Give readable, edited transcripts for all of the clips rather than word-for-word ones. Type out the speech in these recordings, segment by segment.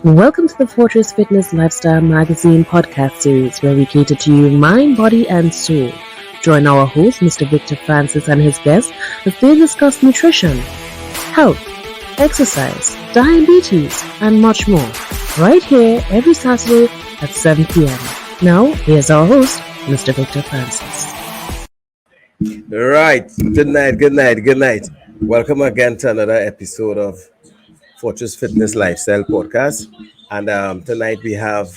Welcome to the Fortress Fitness Lifestyle Magazine podcast series where we cater to you mind, body, and soul. Join our host, Mr. Victor Francis, and his guests as they discuss nutrition, health, exercise, diabetes, and much more. Right here every Saturday at 7 p.m. Now, here's our host, Mr. Victor Francis. Right. Good night. Welcome again to another episode of Fortress Fitness Lifestyle Podcast. And tonight we have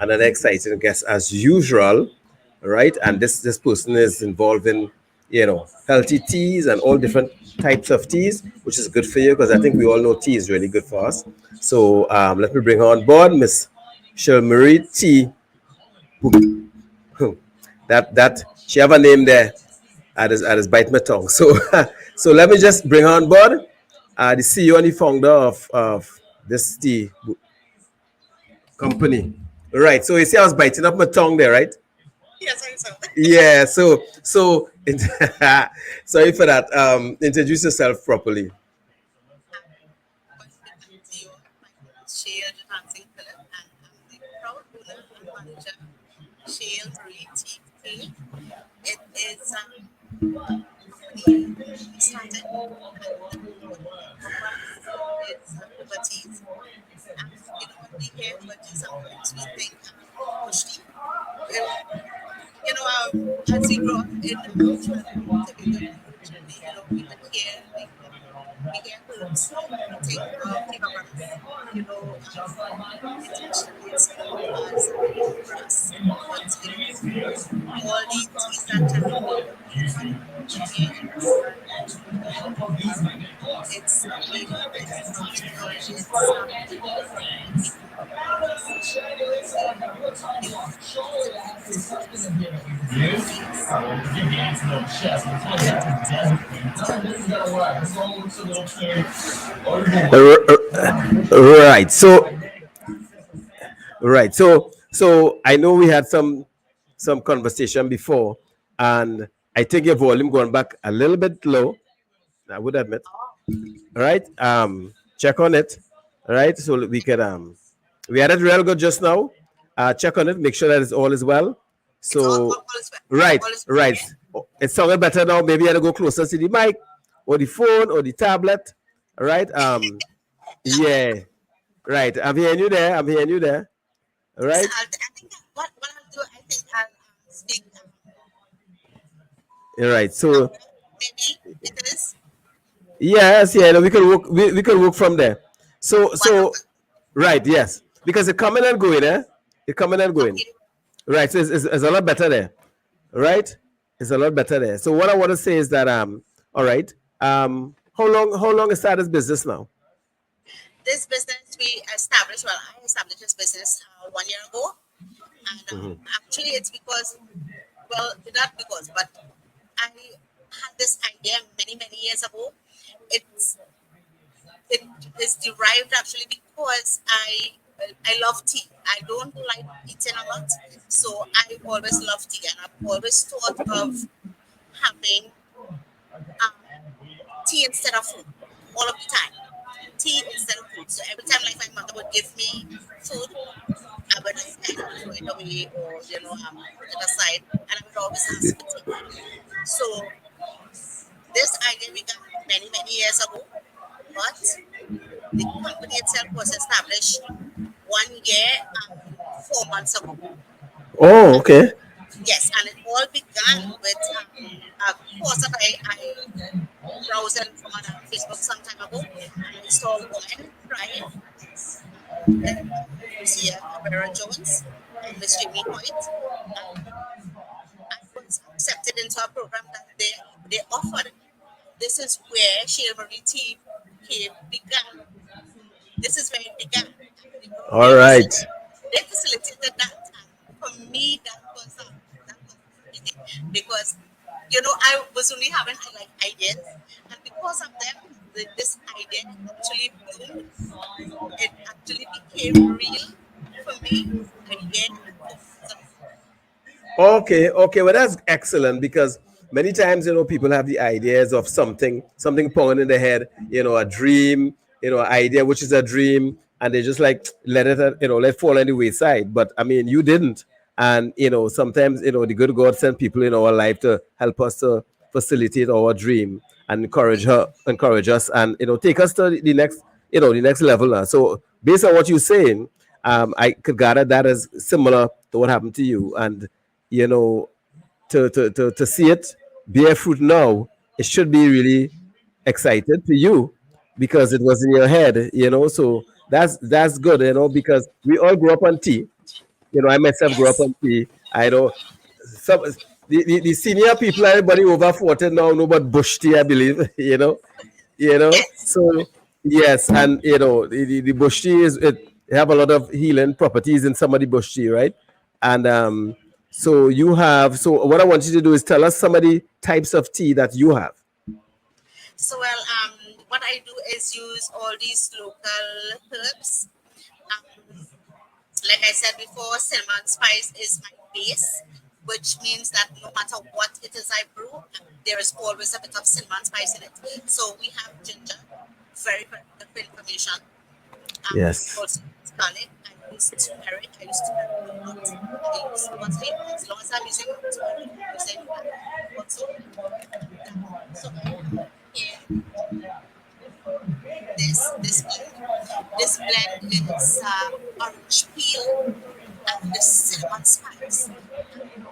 another exciting guest as usual, right? And this person is involved in, healthy teas and all different types of teas, which is good for you because I think we all know tea is really good for us. So let me bring her on board, Miss Shelmarie T. That she have a name there. I just bite my tongue. So so let me just bring her on board. The CEO and the founder of this tea company. Right. So you see I was biting up my tongue there, right? Yes, I think so. Yeah. So sorry for that. Introduce yourself properly. Shale Johansson Philip, and I'm the proud owner and manager of Shale Marie Tea. It is we started it's Uber Teas. And when we hear Uber Tea, sometimes we think push tea. As we grow up in the typical we would hear we hear groups, we take programs, intentionally it's not as for us. But all the teas that it's really Right. So I know we had some conversation before, and I think your volume going back a little bit low. I would admit. All right. Check on it. All right. So we can we had it real good just now. Check on it. Make sure that it's all is well. So all is well. right. All is well. Right. It sounded better now. Maybe you had to go closer to the mic or the phone or the tablet. All right. Yeah. Right. I'm hearing you there. All right. I think what I'll do, I think I'll speak. All right. So Maybe it is yes, yeah, no, we can work. We can work from there. So wonderful. right, yes, because it's coming and going, eh? It's coming and going. Okay. Right. So it's a lot better there. Right. It's a lot better there. So what I want to say is that all right. How long is that this business now? This business we established, I established this business 1 year ago. And actually, it's because, not because, but I had this idea many years ago. It is derived actually because I love tea. I don't like eating a lot, so I always love tea, and I've always thought of having um, tea instead of food all of the time. Tea instead of food. So every time, like my mother would give me food, I would kind of throw it away or put it aside, and I would always ask for tea. So this idea began many years ago, but the company itself was established 1 year and 4 months ago. Oh, okay. Yes, and it all began with a course that I browsed from on Facebook some time ago, and I saw a woman crying, then Lucia Cabrera Jones and Miss Jamie Hoyt. I was accepted into a program that they offered. This is where Shale Marie Tea began. This is where it began. All right. They facilitated that, and for me that was amazing because I was only having like ideas, and because of them, this idea actually bloomed. It actually became real for me again. Okay. Well, that's excellent because many times, people have the ideas of something pounding in their head, a dream, idea, which is a dream. and they just like let it, let it fall on the wayside. But I mean, you didn't. And sometimes the good God sent people in our life to help us to facilitate our dream and encourage us, and take us to the next, the next level now. So based on what you're saying, I could gather that is similar to what happened to you. And you know to see it bear fruit now, it should be really excited to you because it was in your head. So that's good, because we all grew up on tea. I myself grew up Yes. on tea. I know some the senior people, everybody over 40 now know about bush tea, I believe. Yes. So yes, and the bush tea is it have a lot of healing properties in some of the bush tea, right? And so you have, so what I want you to do is tell us some of the types of tea that you have. So, well, what I do is use all these local herbs. Um, like I said before, cinnamon spice is my base, which means that no matter what it is I brew, there is always a bit of cinnamon spice in it. So we have ginger, very, very good for information. Yes. Also use garlic. I use turmeric. I use turmeric a lot. I use mostly, as long as I'm using turmeric, I'm using also. So I have here this blend. This blend is orange peel and the cinnamon spice.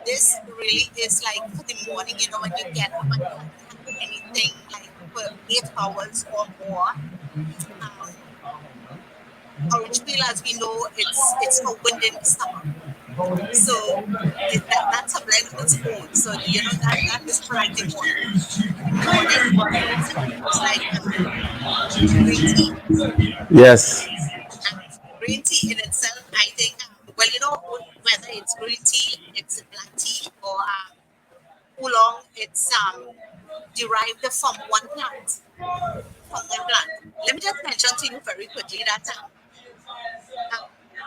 This really is like for the morning, when you get up and you haven't had anything like for 8 hours or more. Um, Orange peel, as we know, it's for wind in the stomach. So that's a blend of its own. So that is for like the morning. It's like green tea. Yes. And green tea in itself, I think, well, whether it's green tea, it's black tea, or oolong, it's derived from one plant. From one plant. Let me just mention to you very quickly that um,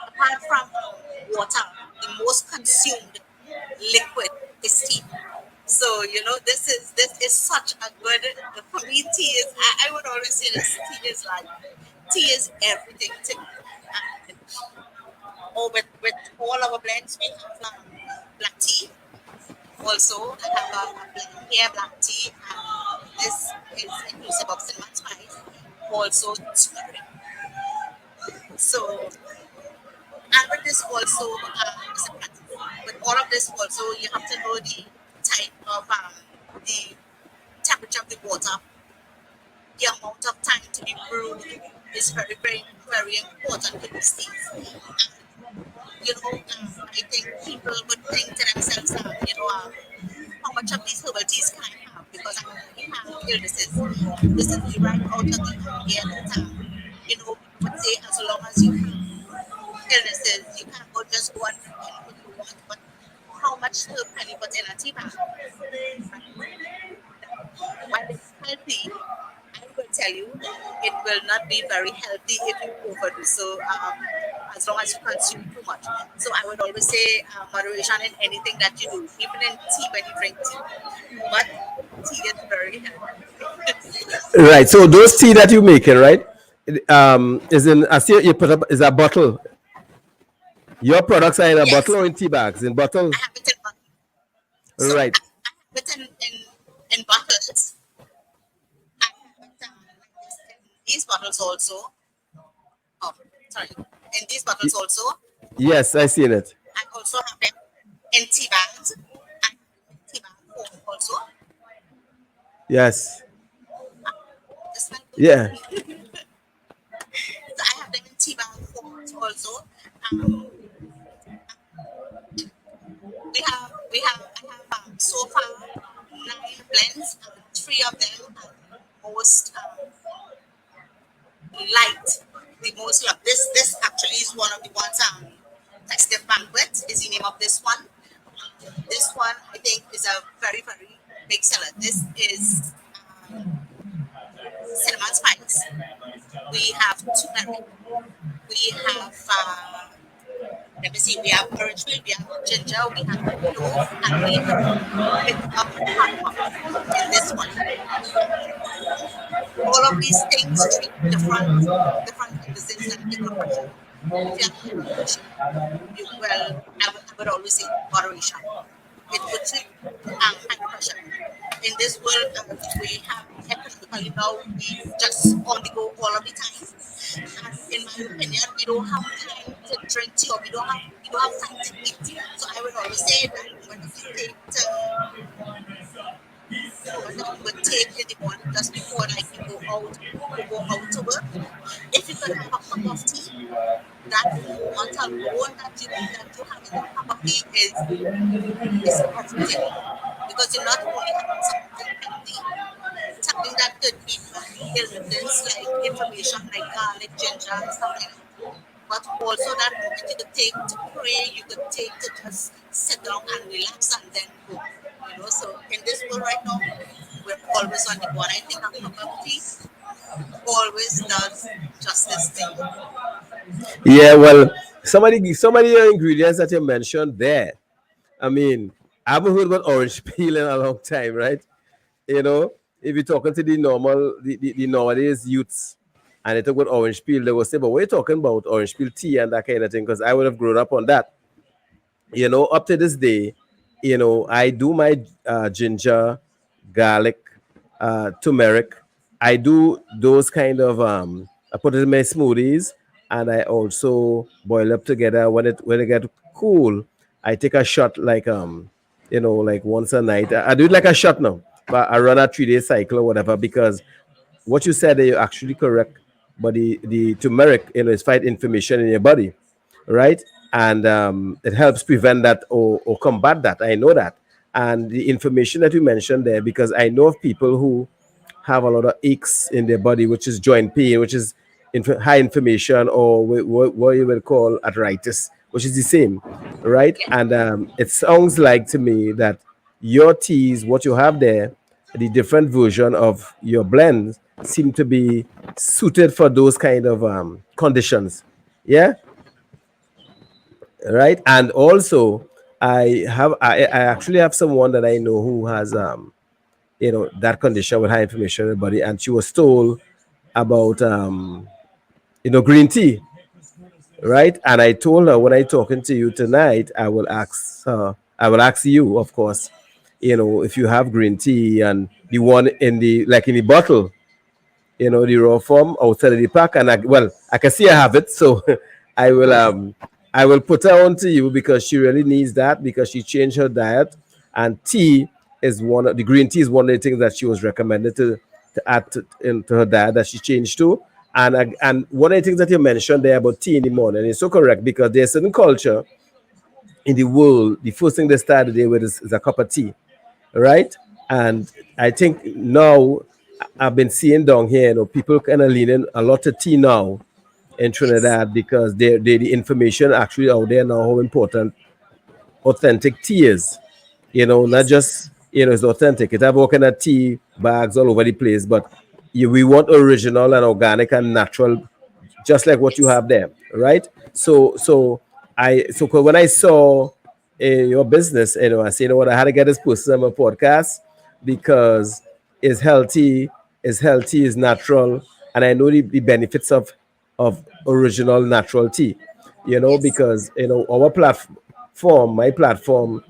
apart from water, the most consumed liquid is tea. So this is such a good, for me. Tea is, I would always say this: tea is like, tea is everything to me. And with all our blends, we have black tea. Also, I have a blend here, black tea, and this is inclusive of cinnamon spice. Also, turmeric. So, and with this also, is a practice. With all of this also, you have to know the type of the temperature of the water, the amount of time to be brewed is very, very, very important with these things. I think people would think to themselves, how much of these herbal teas can I have? Because I already have illnesses. This is derived out of the idea that, people would say, as long as you have illnesses, you can't just go and drink anything you want. But how much herb can you put in a tea bag? While it's healthy, I will tell you, it will not be very healthy if you overdo. So, as long as you consume too much. So, I would always say moderation in anything that you do, even in tea when you drink tea. But tea is very healthy. Right. So those tea that you making, right? Is in, I see you put up, is a bottle. Your products are in a bottle Yes, or in tea bags? In bottle. I have it in bottles. So, Right. I have it in bottles. I have it like this in these bottles also. Oh, sorry. In these bottles also. Yes, I seen it. I also have them in tea bags. I have them in tea bag form also. Yes. Just like Yeah. so I have them in tea bag forms also. Um, I have so far 9 blends, and 3 of them are the most light, the most love. This actually is one of the ones. Festive Banquet is the name of this one. This one I think is a very, very big seller. This is cinnamon spice. We have turmeric. We have let me see. We have orange peel. We have ginger. We have clove, and we have a bit of cardamom in this one. all of these things treat different medicines and different pressure. If you have high blood pressure, I would always say moderation. It would treat high pressure. In this world, we have economically now, we just on the go all of the time. And in my opinion, we don't have time to drink tea, or we don't have time to eat. So I would always say that moment if you take moment that you would take in the morning just before like you go out to work. If you could have a cup of tea, that moment alone that you have in a cup of tea is everything. Because you're not only having something healthy, something that could be ingredients like inflammation, like garlic, ginger, and stuff like that. But also that moment you could take to pray, you could take to just sit down and relax and then go. So in this world right now, we're always on the go. And I think a cup of tea always does just this thing. Yeah, well, some of the ingredients that you mentioned there. I mean, I haven't heard about orange peel in a long time, right? If you're talking to the nowadays youths, and they talk about orange peel, they will say, "But we're talking about orange peel tea and that kind of thing," because I would have grown up on that. Up to this day, I do my ginger, garlic, turmeric. I do those kind of I put it in my smoothies, and I also boil up together. When it get cool, I take a shot like once a night. I do it like a shot now, but I run a 3 day cycle or whatever, because what you said, you're actually correct. But the turmeric, is fight inflammation in your body, right? And it helps prevent that, or combat that. I know that. And the information that you mentioned there, because I know of people who have a lot of aches in their body, which is joint pain, which is high inflammation, or what you will call arthritis, which is the same, right? Yeah. And it sounds like to me that your teas, what you have there, the different version of your blends seem to be suited for those kind of conditions. Yeah, right. And also, I actually have someone that I know who has that condition with high inflammation in the body, and she was told about green tea, right? And I told her, when I talking to you tonight, I will ask you, of course, if you have green tea, and the one in the bottle, the raw form outside of the pack. And I can see I have it, so I will put her on to you, because she really needs that, because she changed her diet, and tea is the green tea is one of the things that she was recommended to add into her diet, that she changed to. And one of the things that you mentioned there about tea in the morning is so correct, because there's a certain culture in the world, the first thing they start the day with is a cup of tea, right? And I think now, I've been seeing down here, people kind of leaning a lot to tea now in Yes. Trinidad, because the information actually out there now how important authentic tea is. Not Yes. just it's authentic. It have all kind of tea bags all over the place, but we want original and organic and natural, just like what you Yes. have there, right? So when I saw your business, I said, what, I had to get this person on my podcast, because it's healthy, is natural, and I know the benefits of original natural tea. Yes. Because our platform, my platform,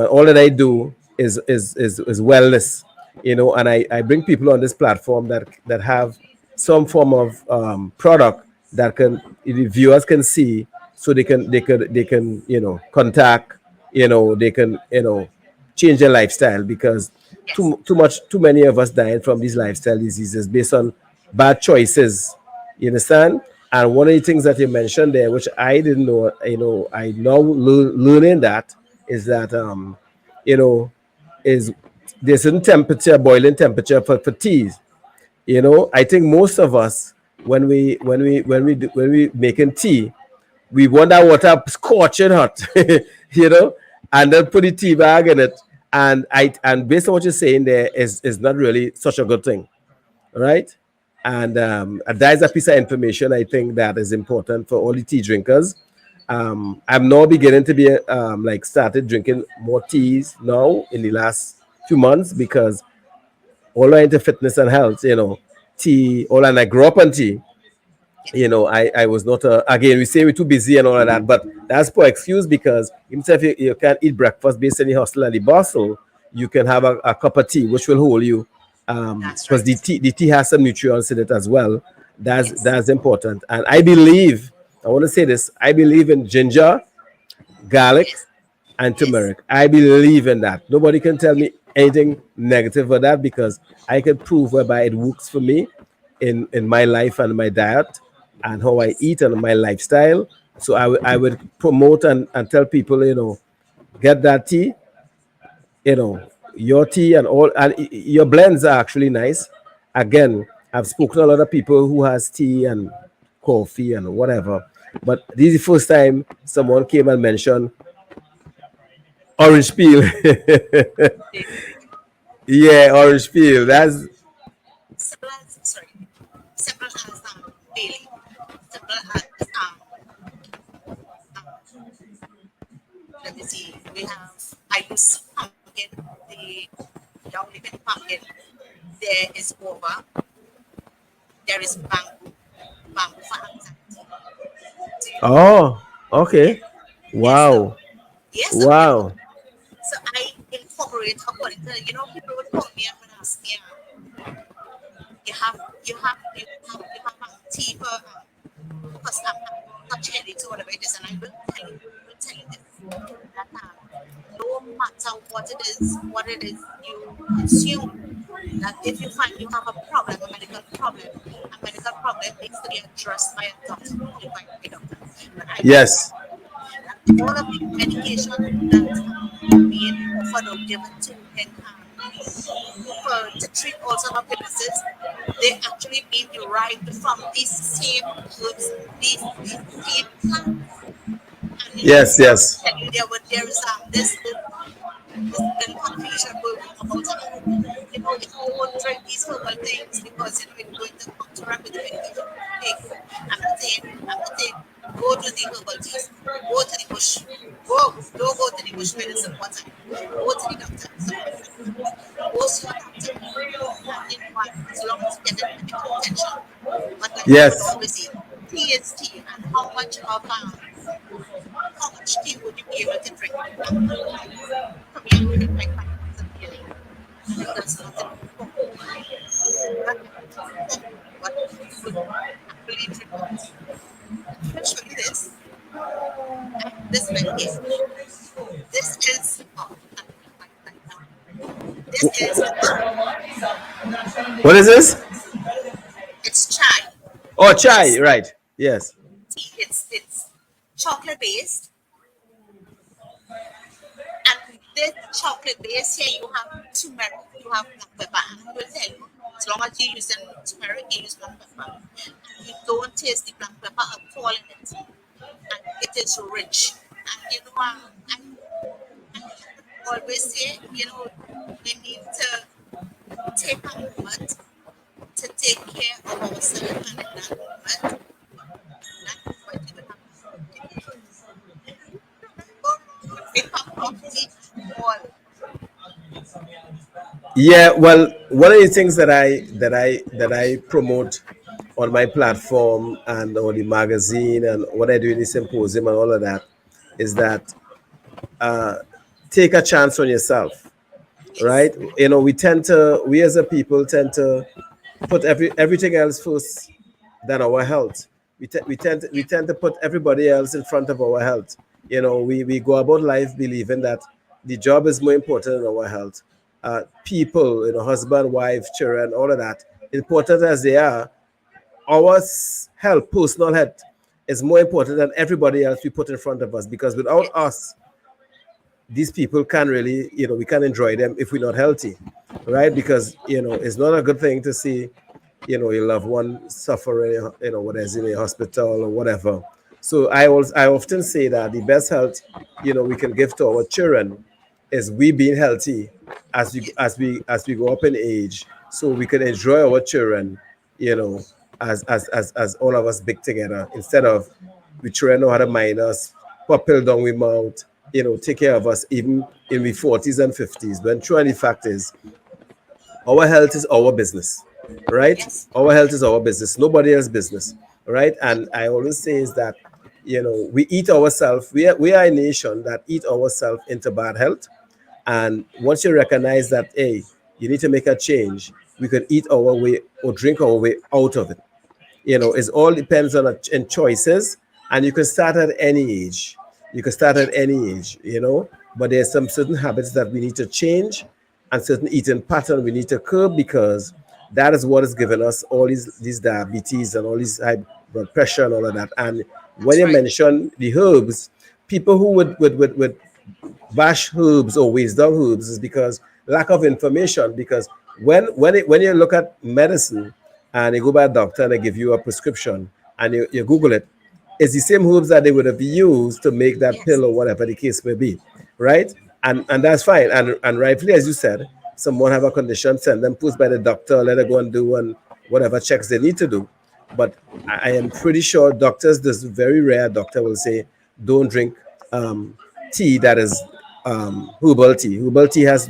all that I do is wellness, and I bring people on this platform that have some form of product that can the viewers can see, so they can contact, they can change their lifestyle, because Yes. too many of us dying from these lifestyle diseases based on bad choices. You understand? And one of the things that you mentioned there, which I didn't know, I now learning that, is that you know is there's a temperature, boiling temperature for teas. I think most of us, when we making tea, we want that water scorching hot, you know, and then put the tea bag in it. And based on what you're saying, there is not really such a good thing, right? And that is a piece of information I think that is important for all the tea drinkers. I'm now beginning to be like started drinking more teas now in the last few months, because all into fitness and health, tea, all, and I grew up on tea. I was not again, we say we're too busy and all of that, but that's for excuse, because even if you can't eat breakfast based on the hustle and the bustle, you can have a cup of tea which will hold you, That's because right. the tea has some nutrients in it as well. that's Yes. that's important. And I want to say this, I believe in ginger, garlic, Yes. and Yes. turmeric. I believe in that. Nobody can tell me anything negative for that, because I can prove whereby it works for me in my life and my diet and how I Yes. eat and my lifestyle. So I would promote and tell people, get that tea, your tea and all, and your blends are actually nice. Again, I've spoken to a lot of people who has tea and coffee and whatever, but this is the first time someone came and mentioned orange peel. Yes. Yeah, orange peel. That's Simple as, sorry, simple as daily, simple as um, let me see, we have, I use pumpkin, the young living pumpkin. There is guava, there is bamboo for anxiety. So you know, oh, yeah, okay. yes, so Wow. yes, so Wow. so I incorporate according to, people would call me up and ask me, you have tea for because I'm touch headaches or whatever it is, and I will tell you this, that no matter what it is you consume, that if you find you have a medical problem needs to be addressed by a doctor, qualified by a doctor. But I believe Yes. that all of the medication that being offered or given to in for to treat Alzheimer's purposes, they actually being derived from these same herbs, these same plants. And Yes. I would Yes. tell you there is this little confusion going on about if you don't drink these herbal things because it's going to counteract with the medication you take. I'm not saying go to the herbal teas, go to the bush, don't go to the bush medicine one time. Go to the doctor. Sometimes go to your doctor. And as long as you get the medical attention. But like I would Yes. always say, tea is tea, and how much tea would you be able to drink? For me, I drink like 5 cups a day. I think that's not enough for me. Not enough for me. But people actually drink a lot. I'm going to show you this. This right here. This is this is a chai. What is this? It's chai. Oh, chai. It's Right. Yes. tea. It's chocolate based, and this chocolate base here you have turmeric, you have black pepper, and I will tell you, as long as you use turmeric, you use black pepper, and you don't taste the black pepper at all in it, and it is rich. And I always say, we need to take a moment to take care of ourselves, and in that moment you will have go wrong with a cup of tea all. Yeah. Well, one of the things that I promote on my platform and on the magazine and what I do in the symposium and all of that is that take a chance on yourself. Yes, Right? We as a people tend to put everything else first than our health. We yeah, tend to put everybody else in front of our health. We go about life believing that the job is more important than our health. People, husband, wife, children, all of that, important as they are, our health, personal health, is more important than everybody else we put in front of us, because without yes, us, these people can really, we can enjoy them if we're not healthy, right? Because it's not a good thing to see, your loved one suffering, whether it's in a hospital or whatever. So I often say that the best health, we can give to our children is we being healthy as we yes, go up in age, so we can enjoy our children, you know, as all of us big together, instead of we try know how to mind us, put pill down we mouth, take care of us even in the 40s and 50s. When truly the fact is, our health is our business. right? Yes. Our health is our business, nobody else's business, right? And I always say is that, we eat ourselves. We are a nation that eat ourselves into bad health. And once you recognize that, hey, you need to make a change, we could eat our way or drink our way out of it. It all depends on in choices, and you can start at any age. You can start at Yes. any age. But there's some certain habits that we need to change, and certain eating pattern we need to curb, because that is what is giving us all these diabetes and all these high blood pressure and all of that. And when That's you right. mention the herbs, people who would bash herbs or waste down herbs is because lack of information. Because when you look at medicine and you go by a doctor and they give you a prescription and you Google it, it's the same herbs that they would have used to make that Yes. pill or whatever the case may be, right? And that's fine. And rightfully, as you said, someone have a condition, send them pushed by the doctor, let her go and do and whatever checks they need to do. But I am pretty sure doctors, this very rare doctor will say, don't drink um, tea that is herbal tea. Herbal tea has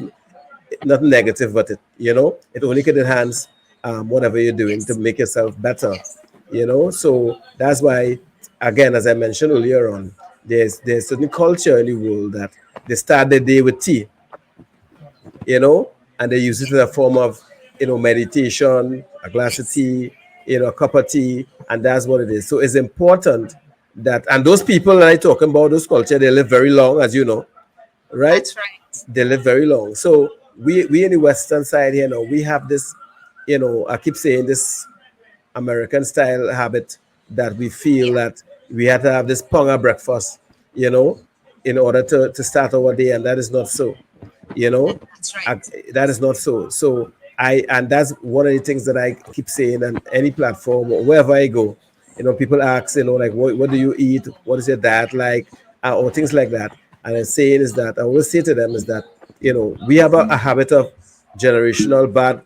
nothing negative, but it only can enhance whatever you're doing to Yes. make yourself better. Yes. So that's why, again, as I mentioned earlier on, there's certain culture in the world that they start the day with tea, you know, and they use it in a form of, meditation, a glass of Yes. tea, a cup of tea, and that's what it is. So it's important that, and those people that I talking about, those culture, they live very long, as you know, right? That's right. They live very long. So we in the Western side here now, we have this, I keep saying this American style habit that we feel Yeah. that we have to have this ponga breakfast, you know, in order to start our day, and that is not so, you know, That's I, right. that is not so. So and that's one of the things that I keep saying on any platform or wherever I go. People ask, like, what do you eat? What is your diet like? Or things like that. And I'm saying is that I always say to them is that, we have a habit of generational bad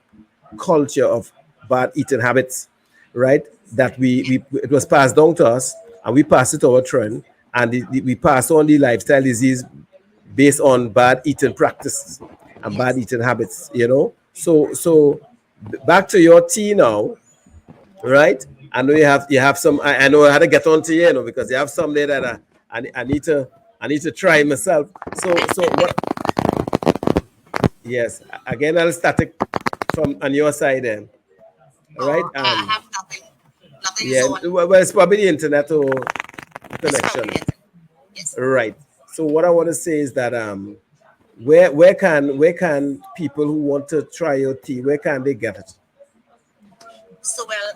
culture of bad eating habits, right? That we it was passed down to us, and we pass it to our children, and we pass on the lifestyle disease based on bad eating practices and bad Yes. eating habits. So back to your tea now, right? I know you have some. I know how to get on to you, because you have some there that I need to try myself. So what? Yes, again, I'll static from on your side then, right? Oh, I have nothing. Nothing is Yeah, on. well, it's probably the internet or It's probably connection, it. Yes. right? So what I want to say is that where can people who want to try your tea, where can they get it? So, well,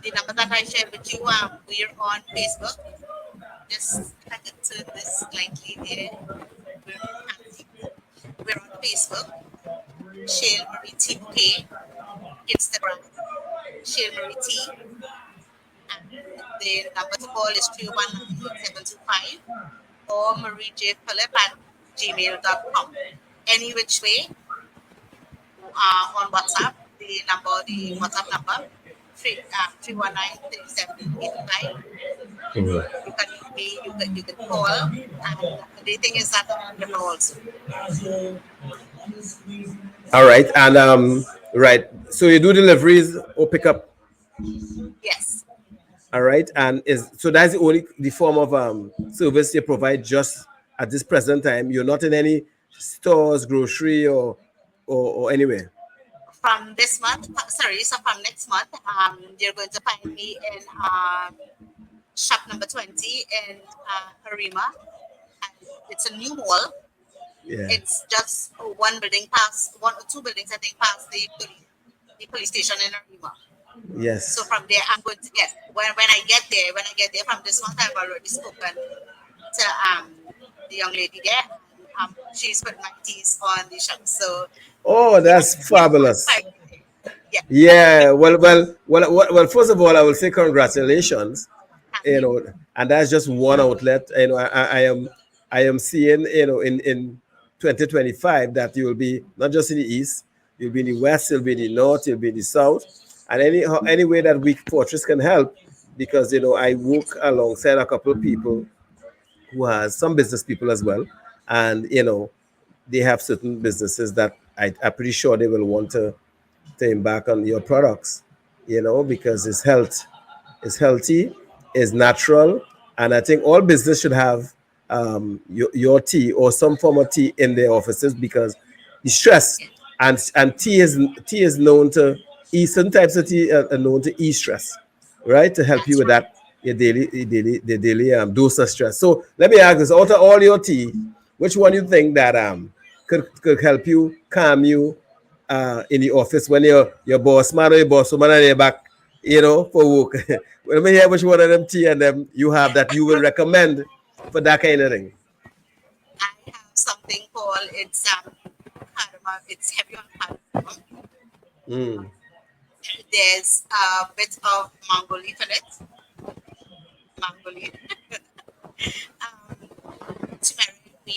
the number that I shared with you, we're on Facebook. Just if I could turn this slightly there. We're on Facebook, Shale Marie Tea Bouquet, Instagram, Shale Marie Tea, and the number to call is 319-725 or Marie J. Phillip at gmail.com. Any which way, on WhatsApp, the WhatsApp number, 319-3785. You can meet me, you can call, and the thing is that I'm available also. All right, and right. So you do deliveries or pick up. Yes, All right, and is so that's the form of service you provide just at this present time. You're not in any stores, grocery, or anywhere. from this month, sorry, so from next month, you're going to find me in shop number 20 in Harima. And it's a new mall. Yeah. It's just one building past, one or two buildings, I think, past the police station in Harima. So Yes. from there, I'm going to get when I get there from this month, I've already spoken to the young lady there. She's put my teas on the shop. So Oh, you can that's you can fabulous. find me there. Yeah. Yeah. Well. First of all, I will say congratulations. Thank You you. know, and that's just one outlet. I am seeing, in 2025 that you will be not just in the east, you'll be in the west, you'll be in the north, you'll be in the south, and any way that we Fortress can help, because I work Yes. alongside a couple of people who has some business people as well, and they have certain businesses that I'm pretty sure they will want to to embark on your products, because it's healthy, it's natural, and I think all business should have your tea or some form of tea in their offices because the stress and tea is known to ease certain types of tea are known to ease stress, right? To help you That's with right. that your daily dose of stress. So let me ask this: out of all your tea, which one you think that could help you calm you in the office when your boss man or your boss woman on your back, for work. Let me hear which one of them tea and them you have that you will recommend for that kind of thing. I have something called cardamom. It's heavy on cardamom. Mm. There's a bit of mango leaf in it. Mango leaf. Turmeric. We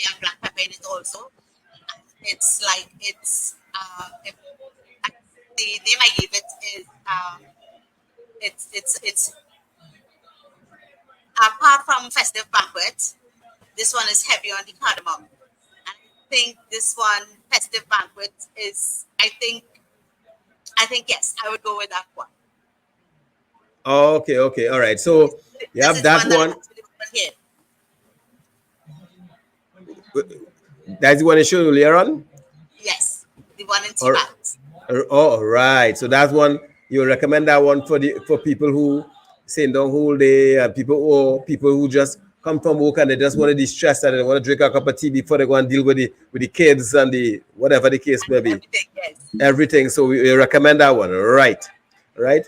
have black pepper in it also. And it's like if the name I gave it is it's apart from festive banquet, this one is heavy on the cardamom. And I think this one, festive banquet, is I think yes, I would go with that one. Okay, okay, all right. So you This have is that one that one. actually put here. That's the one you showed earlier on. Yes, the one in tea Or bags. oh, right. So that's one you recommend that one for people who sit down whole day and people who just come from work and they just want to distress and they want to drink a cup of tea before they go and deal with the kids and the whatever the case And may be. everything. Yes. Everything. So we recommend that one, right? Right.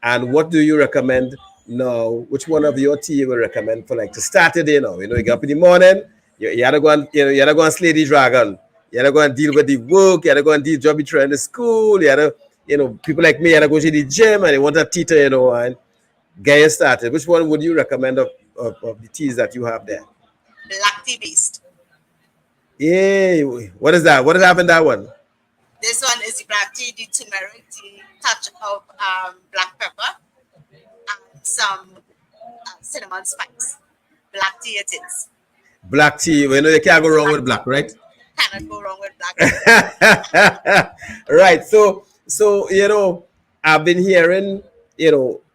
And what do you recommend now? Which one of your tea you will recommend for like to start the day? You get up in the morning, you had to go and you had to go and slay the dragon. You had to go and deal with the work. You had to go and deal job you try in the school. You had to, people like me, you had to go to the gym and they want a tea to, and get you started. Which one would you recommend of the teas that you have there? Black tea based. Yay! What is that? What is happening that one? This one is the black tea, the turmeric, the touch of black pepper, and some cinnamon spice. Black tea it is. Black tea. You can't go wrong with black, right? Cannot go wrong with black tea. Right. So I've been hearing,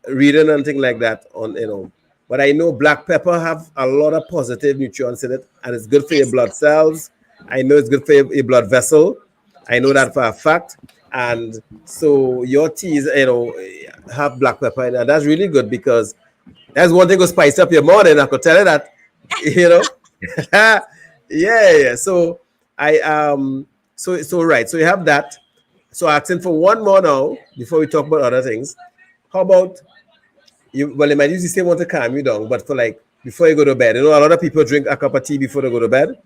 reading and things like that on, but I know black pepper have a lot of positive nutrients in it, and it's good for your Yes, blood yes, cells. I know it's good for your blood vessel. I know yes. that for a fact. And so your teas, have black pepper in it. And that's really good because that's one thing to spice up your morning. I could tell you that, you know. Yeah, yeah. So I so right. So you have that. So asking for one more now before we talk about other things. How about you? Well, they might use the same one to calm you down, but for like before you go to bed, a lot of people drink a cup of tea before they go to bed.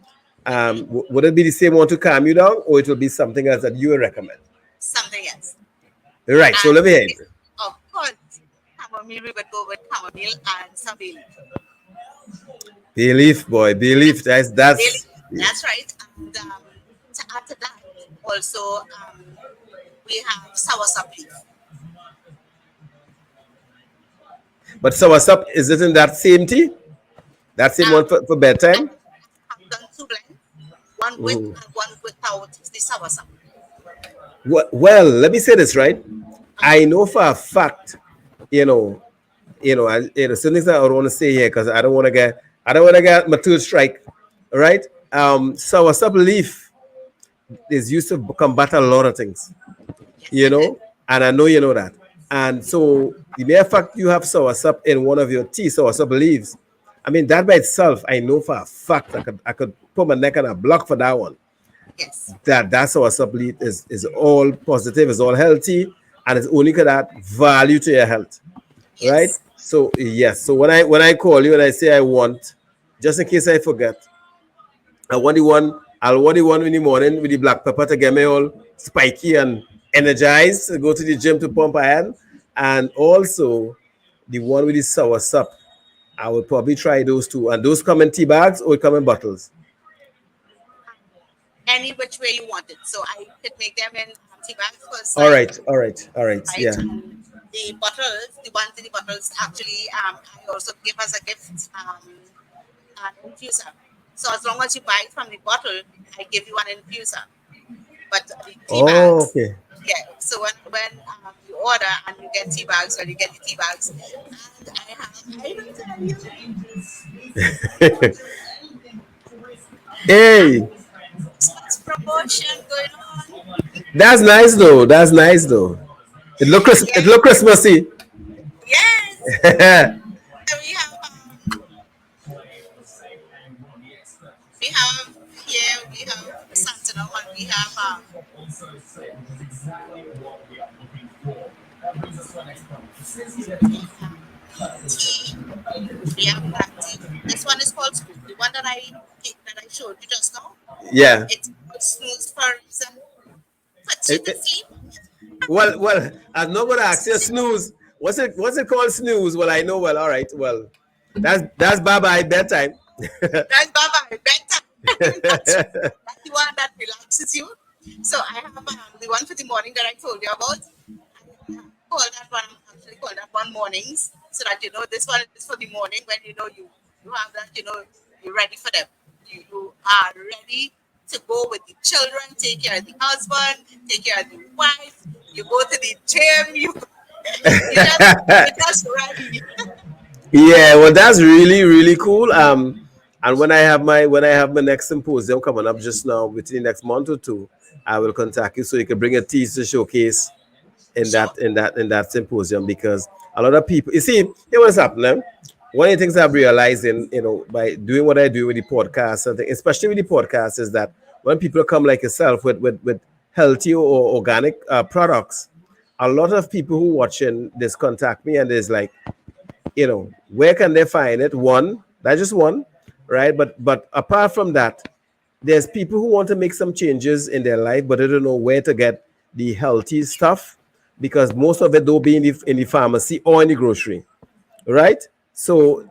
Would it be the same one to calm you down, or it will be something else that you would recommend? Something else. Right. So And let me hear. of course, chamomile, we would go with chamomile and some bay leaf. Belief, boy, belief. Bay That's. leaf, that's right. And to add to that, also we have soursop leaf. But so what's up? Is it in that same tea? That same Um, one for I bedtime? have done two blends, one with Mhm. and one without the soursop. Well, let me say this right. I Mhm. know for a fact, you know, certain things I don't want to say here because I don't want to get my tooth strike, right? So a sub leaf is used to combat a lot of things, Yes, you it is. know, and I know you know that. And so the mere fact you have soursop in one of your tea, soursop leaves, I mean that by itself, I know for a fact I could put my neck on a block for that one. Yes, That's our supplement is all positive, is all healthy, and it's only got that value to your health, right? yes. So yes, so when I call you and I say I want, just in case I forget, I want the one in the morning with the black pepper to get me all spiky and energized, to go to the gym to pump iron, and also the one with the sour sup. I would probably try those two, and those come in tea bags or come in bottles. Any which way you want it. So I could make them in tea bags first All line, right, all right, all right, right? yeah. And the bottles, the ones in the bottles, actually, I also give as a gift an infuser. So as long as you buy it from the bottle, I give you an infuser. but the tea Oh, bags. okay. Yeah. So when you order and you get tea bags, or you get the tea bags, and I don't tell you, Hey, Christmas promotion going on. that's nice though. That's nice though. It Yeah. look Christmassy. Yes. And we have here we have Santa and we have tea. We have black tea. This one is called Snooze. The one that I showed you just now. Yeah. It's called Snooze for a reason. Puts you It, to it, sleep. well, I'm not gonna ask you snooze. What's it called snooze? Well, I know. Well, all right. Well, that's bye bye bedtime. That's Baba. Bedtime. That's the one that relaxes you. So I have the one for the morning that I told you about. I call that one actually call that one mornings, so that you know this one is for the morning when you know you have that, you're ready for them. You are ready to go with the children, take care of the husband, take care of the wife. You go to the gym. You're just ready. Yeah, well, that's really really cool. And when I have my next symposium coming up just now within the next month or two, I will contact you so you can bring a teaser showcase Sure. in that symposium because a lot of people you see here what's happening. One of the things I'm realizing, by doing what I do with the podcast and especially with the podcast, is that when people come like yourself with healthy or organic products, a lot of people who watching this contact me and there's like, where can they find it? One, that's just one, right? But apart from that, there's people who want to make some changes in their life, but they don't know where to get the healthy stuff because most of it don't be in the pharmacy or in the grocery, right? So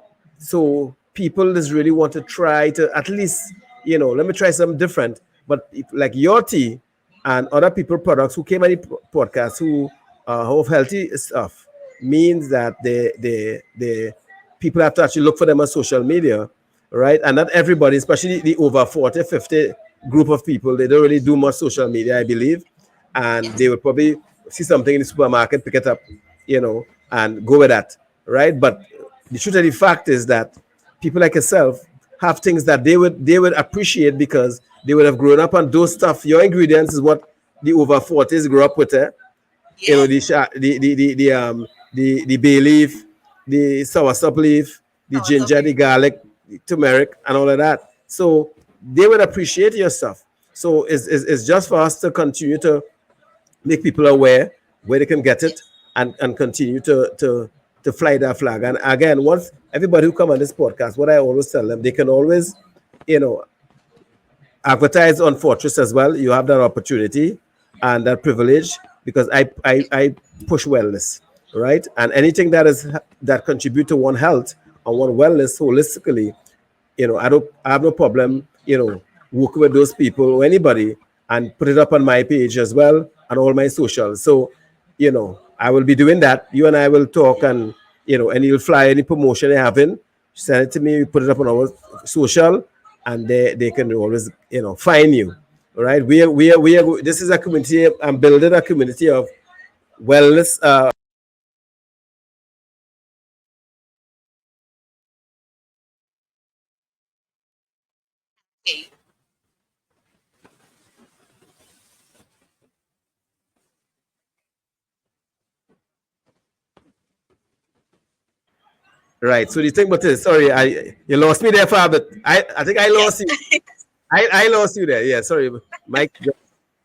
people just really want to try to at least, let me try something different. But if, like your tea and other people products who came on the podcast who have healthy stuff means that the people have to actually look for them on social media, right? And not everybody, especially the over 40, 50 group of people, they don't really do much social media, I believe. And Yes. they will probably see something in the supermarket, pick it up, and go with that, right? But the truth of the fact is that people like yourself have things that they would appreciate because they would have grown up on those stuff. Your ingredients is what the over 40s grew up with, eh? Yes. The bay leaf, the soursop leaf, the Sour ginger, the supply. garlic, the turmeric, and all of that. So they would appreciate your stuff. So it's just for us to continue to make people aware where they can get it Yes. and continue to fly that flag. And again, once everybody who come on this podcast, what I always tell them, they can always, you know, advertise on Fortress as well. You have that opportunity and that privilege because I push wellness, right? And anything that contribute to one health and one wellness holistically, I have no problem, working with those people or anybody and put it up on my page as well and all my socials. So, I will be doing that. You and I will talk and you'll fly any promotion you're having, send it to me, we put it up on our social and they can always, find you. All right. This is a community. I'm building a community of wellness, Okay. right. So the thing about this, sorry, you lost me there for a bit. I think I Yes. lost you. I lost you there. Yeah, sorry, Mike.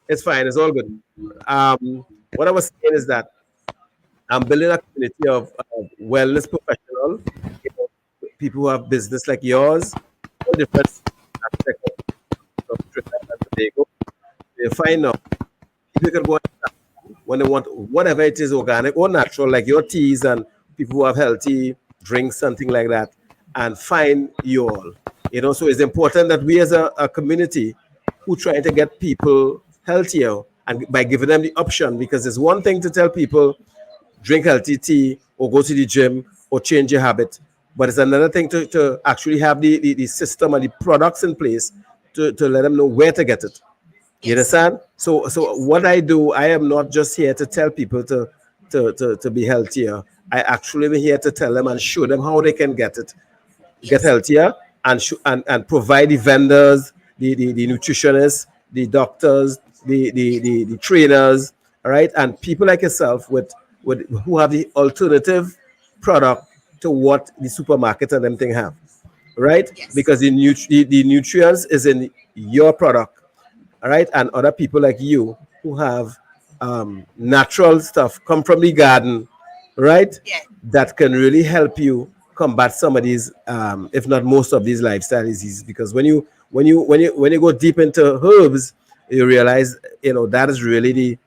It's fine. It's all good. What I was saying is that I'm building a community of wellness professionals, people who have business like yours, all different aspects of Trinidad and Tobago. They find out people can go when they want whatever it is, organic or natural, like your teas and people who have healthy drinks, something like that, and find you all. So it's important that we as a community who try to get people healthier and by giving them the option, because it's one thing to tell people drink healthy tea or go to the gym or change your habit. But it's another thing to actually have the system and the products in place to let them know where to get it. You Yes. understand? So Yes. what I do, I am not just here to tell people to be healthier. I actually am here to tell them and show them how they can get Yes. healthier, and and provide the vendors, the nutritionists, the doctors, the trainers, all right, and people like yourself with who have the alternative product to what the supermarket and them thing have, right? Yes. Because the nutrients is in your product, all right, and other people like you who have natural stuff come from the garden, right, Yes. that can really help you combat some of these, if not most of these lifestyle diseases. Because when you go deep into herbs, you realize, that is really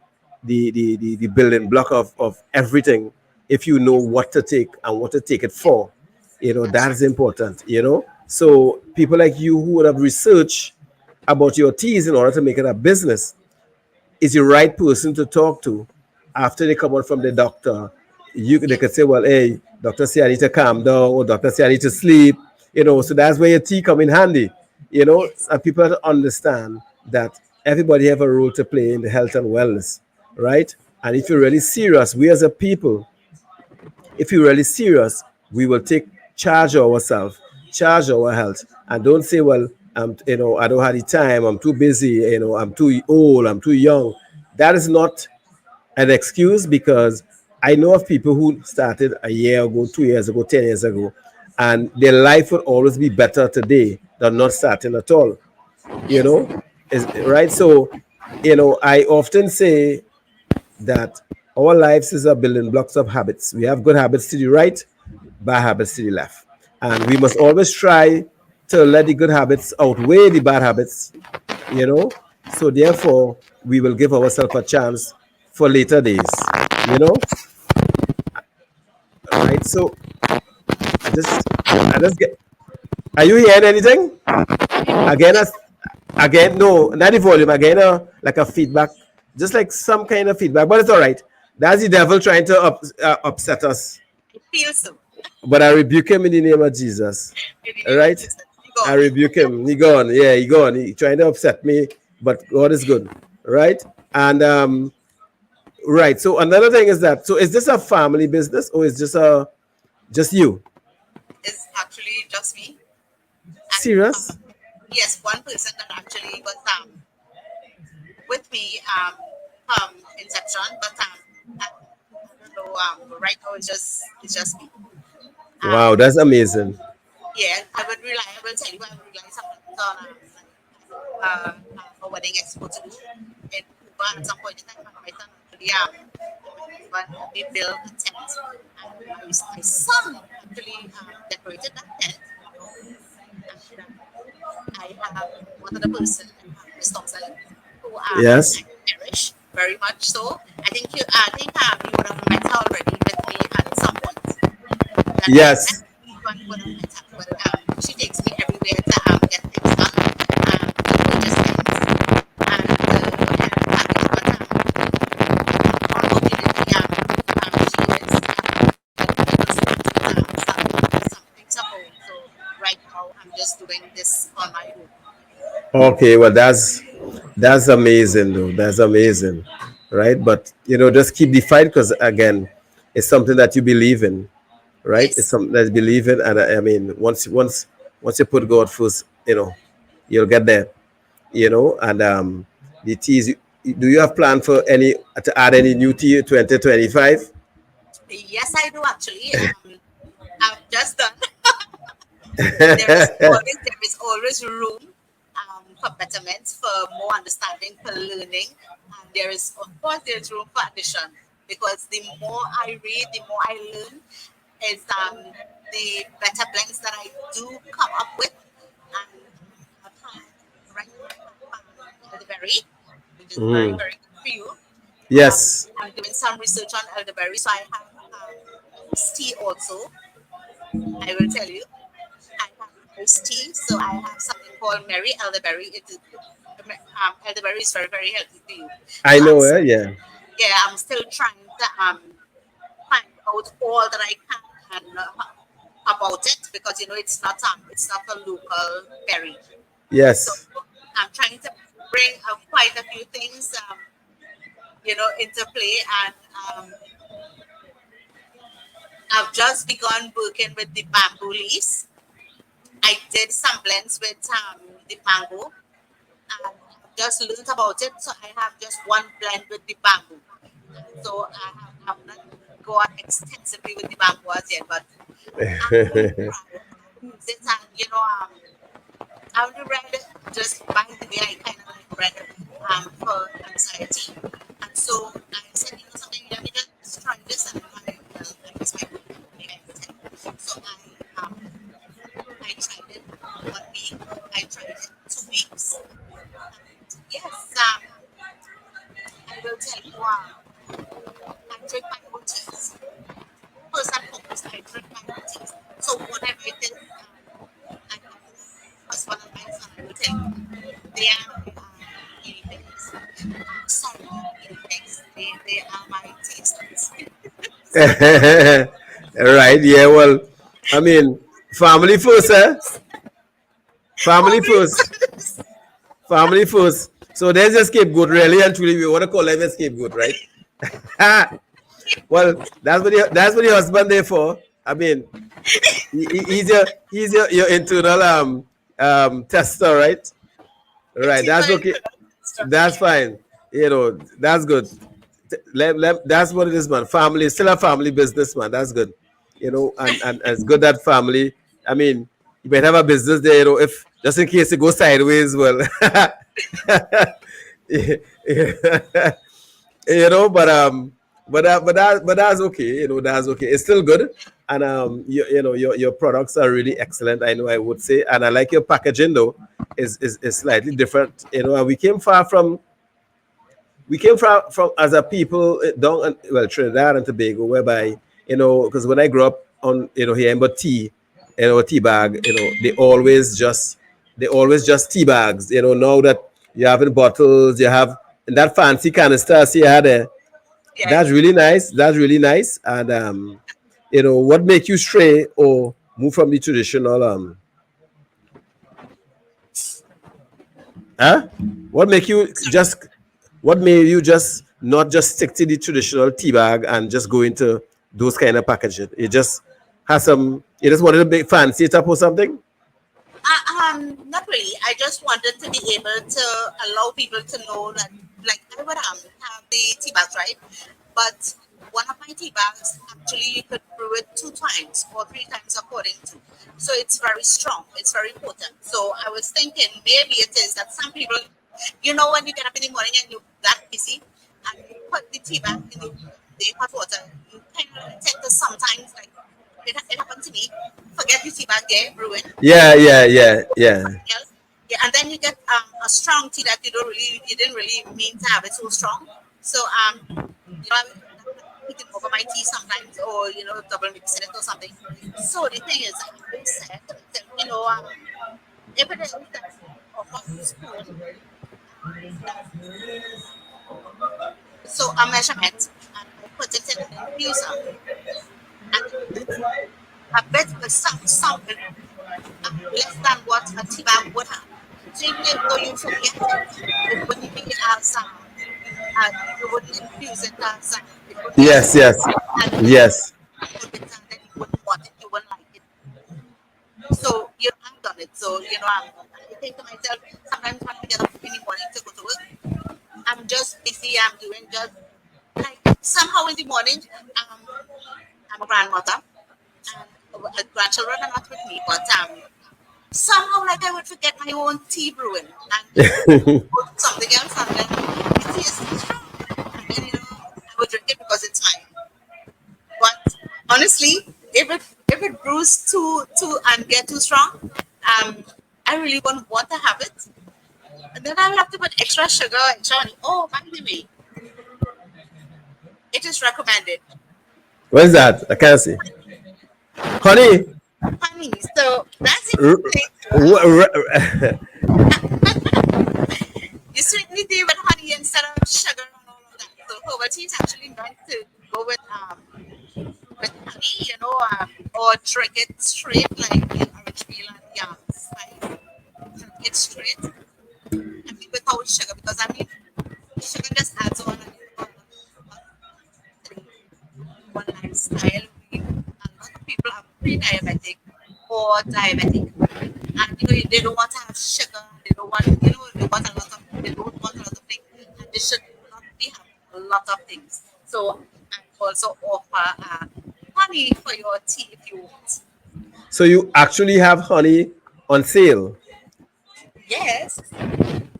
the building block of everything. If you know Yes. what to take and what to take it Yes. for, That's that right. is important. So people like you who would have researched about your teas in order to make it a business is the right person to talk to after they come out from the doctor. They could Yes. say, well, hey, doctor say I need to calm down, or doctor say I need to sleep. So that's where your tea come in handy. Yes. And people have to understand that everybody have a role to play in the health and wellness, right? And if you're really serious, we as a people, if you're really serious, we will take charge of ourselves, charge our health, and don't say, well, I don't have the time, I'm too busy, I'm too old, I'm too young. That is not an excuse, because I know of people who started a year ago, 2 years ago, 10 years ago, and their life would always be better today than not starting at all. You Yes. know, is right. So, I often say that our lives is a building blocks of habits. We have good habits to the right, bad habits to the left. And we must always try to let the good habits outweigh the bad habits, you know. So therefore, we will give ourselves a chance for later days, you know. All right. So I just I just get are you hearing anything? Again, Yes. again, no, not the volume. Again, like a feedback, just like some kind of feedback, but it's all right. That's the devil trying to upset us. I feel so. But I rebuke him in the name of Jesus. In the All name of right? Jesus. I God. rebuke him. He gone. Yeah, he gone. He trying to upset me, but God is good. Right? And right. So another thing is that, so is this a family business, or is this just you? It's actually just me. And Serious? yes, one person that actually was with me from inception, but I don't know. Right now it's just me. Wow, Um, that's amazing. yeah, I will tell you, I would rely some on a wedding expo to do in Cuba at some point in time. And my son actually, my husband helped me build a tent, and my son actually decorated that tent, and I have one other person, Miss Thompson, who Yes. I cherish very much. So I think you would have met her already with me at some point. That I met Yes. you and would have met her. Well, she takes me everywhere to get things done, to purchase things, and package. But unfortunately, she is starting some things at home. So right now, I'm just doing this on my own. Okay, well, that's amazing, though. That's amazing, right? But just keep the fight, because again, it's something that you believe in, right? It's Yes. something that you believe in, and I mean, once you put God first, you'll get there, And the teas. Do you have plan for any to add any new tea 2025? Yes, I do actually. I've just done. There is always room for betterment, for more understanding, for learning, and there's room for addition, because the more I read, the more I learn, is the better blends that I do come up with, and I've had right now I have elderberry, which is very Mhm. very good for you. Yes. I'm doing some research on elderberry, so I have iced tea also. I will tell you. I have iced tea, so I have something called Mary Elderberry. Elderberry is very, very healthy for you. I So know. Yeah. yeah, I'm still trying to find out all that I can about it, because it's not a local berry. So Yes. I'm trying to bring quite a few things, into play. And I've just begun working with the bamboo leaves. I did some blends with the mango, and just learned about it. So I have just one blend with the bamboo. So I have not gone extensively with the bamboo as yet, but I'm really proud. I use it, and I only read it just by the way. I kind of like read it for anxiety, and so I said, something. Let me just try this, and I guess my so I tried it 1 week. I tried it 2 weeks. And yes, I will tell you, I drink my own teas. First and foremost, I drink my own teas. So whatever it is, I have husband and my son, I will tell you, they are guinea pigs. Sorry, guinea pigs. They are my tasters. Right, yeah, well, I mean, family first, eh? Family first. Family first. So there's a scapegoat, really and truly. We want to call them a scapegoat, right? Well, that's what the husband there for. I mean, he's your internal tester, right? Right. That's okay. That's fine. That's good. That's what it is, man. Family, still a family business, man. That's good. And it's good that family. I mean, you might have a business there, if just in case it goes sideways, well, but that's okay. That's okay. It's still good, and your products are really excellent. I know, I would say, and I like your packaging though. Is slightly different. And we came from as a people down, well, Trinidad and Tobago, whereby, because when I grew up on, here in tea, tea bag, they always just tea bags. Now that you have in bottles, you have in that fancy canister. See, you had a that's Yes. really nice. That's really nice. And what make you stray or move from the traditional huh? What make you just what made you just not just stick to the traditional tea bag and just go into those kind of packaging? It just has some you just wanted to make fancy it up or something? Not really. I just wanted to be able to allow people to know that, like, I would have the tea bags, right? But one of my tea bags, actually, you could brew it 2 times or 3 times according to. So it's very strong. It's very potent. So I was thinking maybe it is that some people, when you get up in the morning and you're that busy and you put the tea bag in the hot water, you kind of tend to sometimes, like, it happened to me, forget the tea bag there, brewing Yeah, yeah, yeah, yeah. else. Yeah, and then you get a strong tea that you didn't really mean to have it so strong. So I'm picking over my tea sometimes, or double mixing it or something. So the thing is, I said, if it is that of one spoon, so a measurement, and I put it in the infuser, and a bit of something less than what a tea bag would have. So even though you forget it wouldn't be as you wouldn't infuse it as it would be as Yes, yes, and yes. put it and then you wouldn't want it, you wouldn't like it. So I've done it. So I think to myself sometimes when I get up in the morning to go to work, I'm just busy. I'm doing just like somehow in the morning. Um, I'm a grandmother, and grandchildren are not with me, but somehow like I would forget my own tea brewing and go to something else, and then the tea is still strong, and then I would drink it because it's mine. But honestly, if it brews too and get too strong, I really won't want to have it. And then I will have to put extra sugar, extra honey. Oh, by the way, it is recommended. What's that? I can't see. Honey. Honey. So that's r- interesting. You sweeten the tea with honey instead of sugar and all of that. So herbal tea is actually meant to go with honey, or drink it straight like the orange peel and spice. Drink it straight. I mean, without sugar pre-diabetic or diabetic, and they don't want to have sugar, they don't want, they want a lot of, they don't want a lot of things, and they should not be having a lot of things. So I also offer honey for your tea if you want. So you actually have honey on sale. Yes,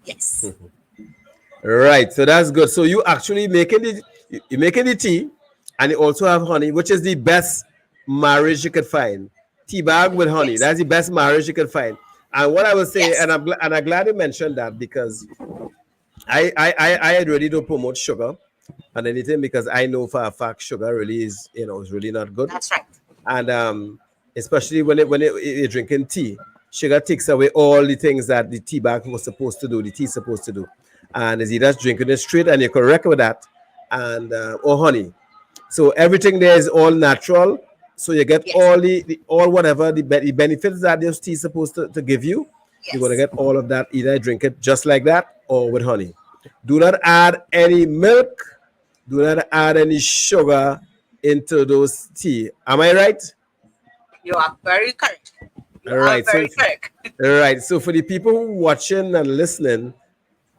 yes, Right. So that's good. So you actually you making the tea, and you also have honey, which is the best marriage you could find. Tea bag with honey. yes, That's the best marriage you could find. And what I would say, yes, and I'm glad you mentioned that, because I really don't promote sugar and anything, because I know for a fact sugar really is, is really not good. that's right. And especially you're drinking tea, sugar takes away all the things that the tea bag was supposed to do, the tea is supposed to do. And is either drinking it straight, and you're correct with that, and or honey. So everything there is all natural. So you get Yes, all the all whatever the benefits that this tea is supposed to give you. You're gonna yes, get all of that. Either drink it just like that or with honey. Do not add any milk. Do not add any sugar into those tea. Am I right? you are very correct. You All are right. So very correct. all right. So for the people who watching and listening,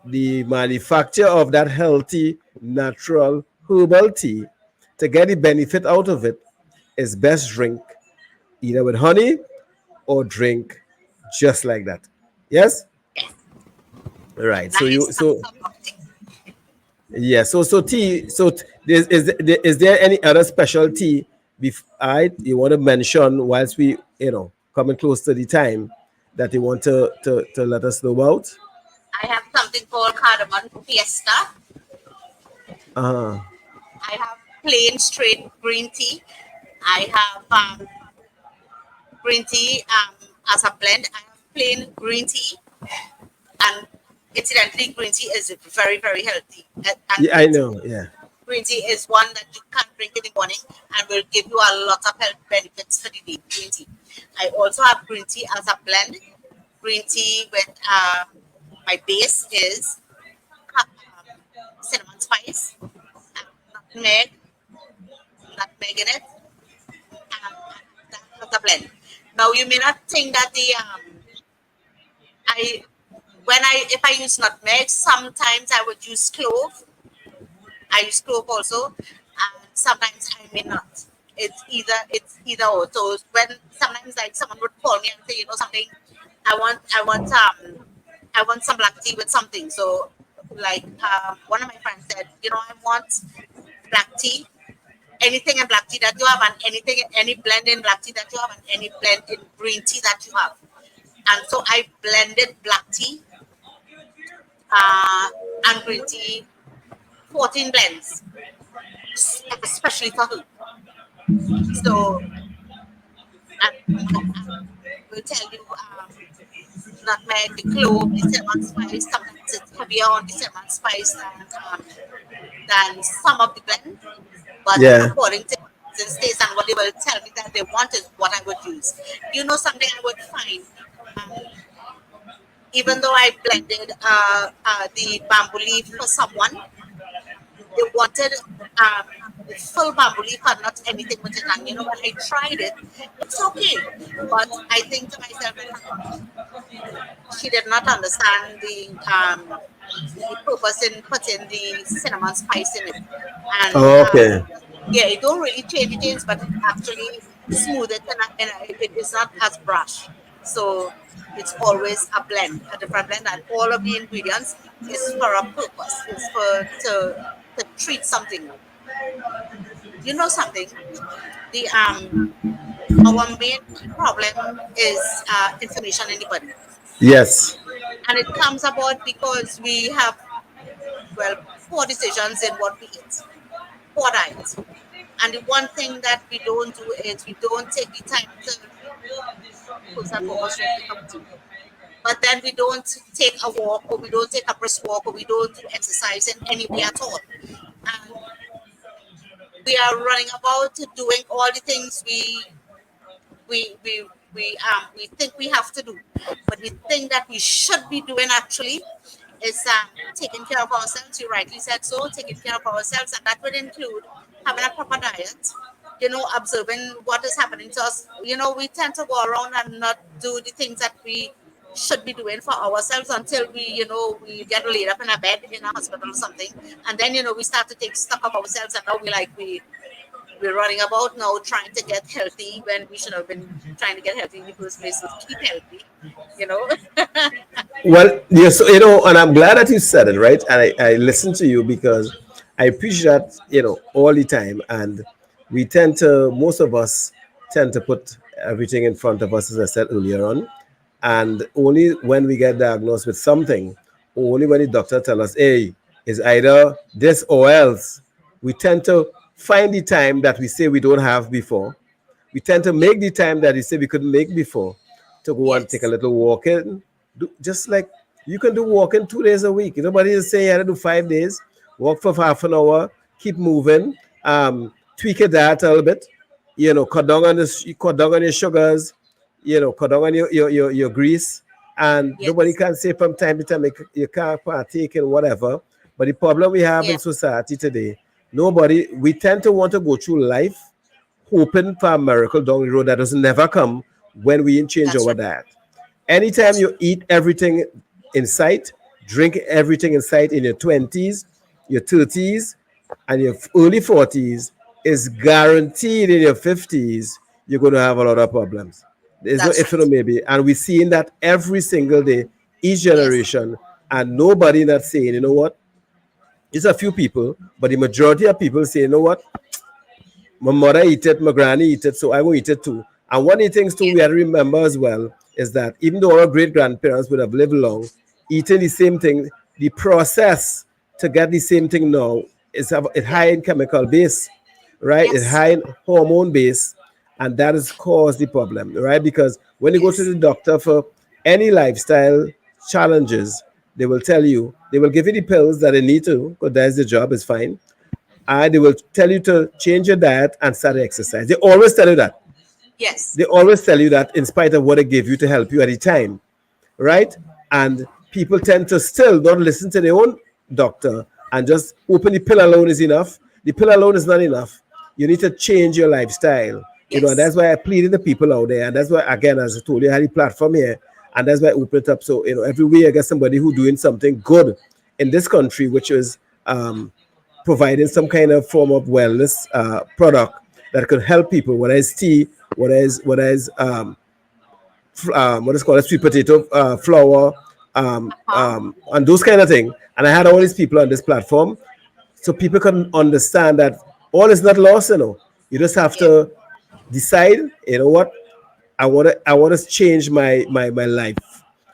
the manufacture of that healthy, natural herbal tea, to get the benefit out of it, is best drink either with honey or drink just like that. Yes? Yes, Right. So nice you and so comforting. yeah, so tea, is there any other specialty I you want to mention whilst we, coming close to the time, that you want to let us know about? I have something called cardamom fiesta. Uh-huh. I have plain straight green tea. I have green tea as a blend. I have plain green tea, and incidentally, green tea is very, very healthy. And Yeah, I know. Yeah. green tea is one that you can drink in the morning and will give you a lot of health benefits for the day. Green tea. I also have green tea as a blend. Green tea with my base is cinnamon spice, nutmeg, nutmeg in it, and that's a blend. Now you may not think that the I when I if I use nutmeg, sometimes I would use clove. I use clove also, and sometimes I may not. It's either or. So when sometimes like someone would call me and say, something, I want some black tea with something. So like one of my friends said, I want black tea, anything in black tea that you have, and anything, any blend in black tea that you have, and any blend in green tea that you have. And so I blended black tea uh, and green tea, 14 blends, especially for her. So I will tell you, nutmeg, the clove, the cinnamon spice. Sometimes it's heavier on the cinnamon spice than some of the blend. But Yeah. according to the states and what they will tell me that they want is what I would use. Something I would find, um, even though I blended the bamboo leaf for someone, they wanted um, full bamboo leaf and not anything with it. And when I tried it, it's okay. But I think to myself, she did not understand the purpose in putting the cinnamon spice in it. And Oh, okay. yeah, it don't really change things, but it actually smooth it, and it is not as brush. So it's always a blend, a different blend, and all of the ingredients is for a purpose. It's for to treat something. Something. The Our main problem is inflammation in the body, Yes. and it comes about because we have, well, poor decisions in what we eat, poor diet. And the one thing that we don't do is we don't take the time to first and foremost drink a cup of tea. But then we don't take a walk, or we don't take a brisk walk, or we don't do exercise in any way at all. And we are running about doing all the things we we we think we have to do. But the thing that we should be doing actually is taking care of ourselves. You rightly said so, taking care of ourselves, and that would include having a proper diet, observing what is happening to us. We tend to go around and not do the things that we should be doing for ourselves until we get laid up in a bed in a hospital or something. And then, we start to take stock of ourselves, and now we're running about now trying to get healthy when we should have been trying to get healthy in the first place to keep healthy, you know. Well, yes, and I'm glad that you said it, right? And I listen to you because I appreciate that, all the time. And most of us tend to put everything in front of us, as I said earlier on. And only when we get diagnosed with something, or only when the doctor tells us, hey, it's either this or else, we tend to find the time that we say we don't have before. We tend to make the time that we say we couldn't make before to go and take a Yes, little walk in. Just like you can do walking 2 days a week. Nobody is saying you have to do 5 days. Walk for half an hour, keep moving, tweak your diet a little bit, cut down on your sugars, cut down on your grease. And nobody yes, can say from time to time you can't partake in whatever. But the problem we have in yes, society today, we tend to want to go through life hoping for a miracle down the road that doesn't never come when we change that's our right, diet. Anytime that's you true. eat everything in sight, drink everything in sight in your 20s, your 30s, and your early 40s, is guaranteed in your 50s, you're going to have a lot of problems. There's no That's if or right. maybe. And we're seeing that every single day, each Yes, generation, and nobody not saying, you know what? It's a few people, but the majority of people say, you know what? My mother eat it, my granny eat it, so I will eat it too. And one of the things too we have to remember as well is that even though our great grandparents would have lived long, eating the same thing, the process to get the same thing now it yeah, high in chemical base, right? It yes, high in hormone base, and that has caused the problem, right? Because when you go to yes, the doctor for any lifestyle challenges, they will give you the pills that they need to, because that's the job, is fine, and they will tell you to change your diet and start exercise. They always tell you that. yes, They always tell you that in spite of what they give you to help you at the time, right? And people tend to still not listen to their own doctor and just open the pill alone is enough. The pill alone is not enough. You need to change your lifestyle. And yes, that's why I pleaded the people out there. And that's why, again, as I told you, I had the platform here. And that's why I open it up. So, every way I get somebody who doing something good in this country, which is providing some kind of form of wellness product that could help people, whether it's tea, what is called a sweet potato flour, uh-huh. and those kind of thing. And I had all these people on this platform, so people can understand that all is not lost. You just have Yeah, to decide. You know what? I want to change my life.